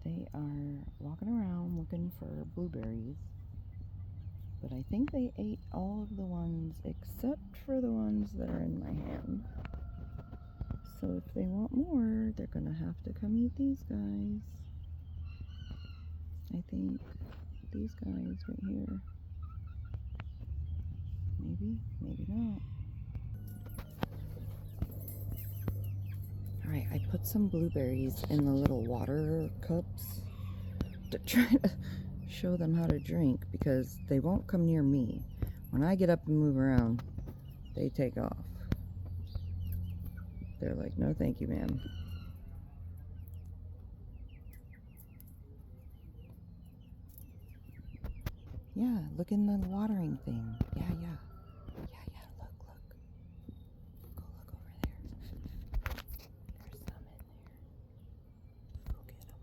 They are walking around looking for blueberries, but I think they ate all of the ones except for the ones that are in my hand. So if they want more, they're gonna have to come eat these guys. I think these guys right here. Maybe, maybe not. Alright, I put some blueberries in the little water cups to try to show them how to drink, because they won't come near me. When I get up and move around, they take off. They're like, no thank you, ma'am. Yeah, look in the watering thing. Yeah, yeah. Yeah, yeah, look, look. Go look over there. There's some in there. Go get them.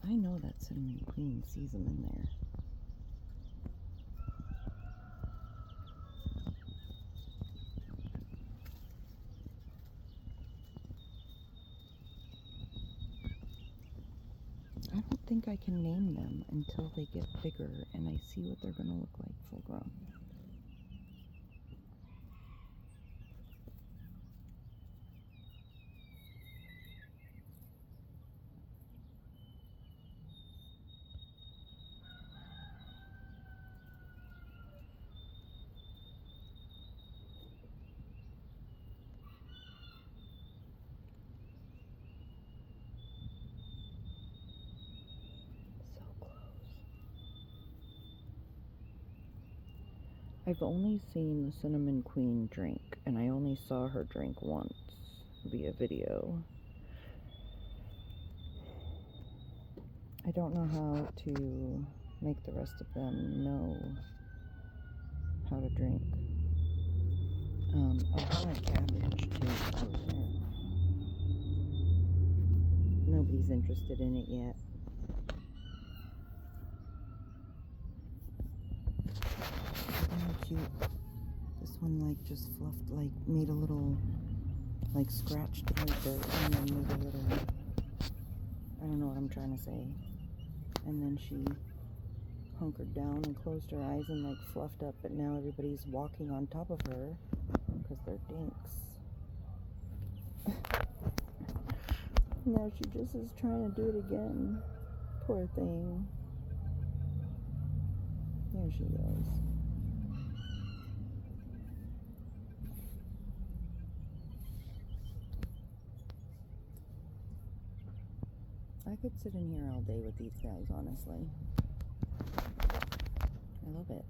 I know that Cinnamon Queen sees them in there. I don't think I can name them until they get bigger and I see what they're going to look like full grown. So close. I've only seen the Cinnamon Queen drink, and I only saw her drink once via video. I don't know how to make the rest of them know how to drink. Oh, I like cabbage too. Oh, there. Nobody's interested in it yet. How cute. This one like just fluffed, like made a little, like scratched right there, and then made a little, I don't know what I'm trying to say. And then she hunkered down and closed her eyes and like fluffed up, but now everybody's walking on top of her because they're dinks. Now she just is trying to do it again. Poor thing. There she goes. I could sit in here all day with these guys, honestly. I love it.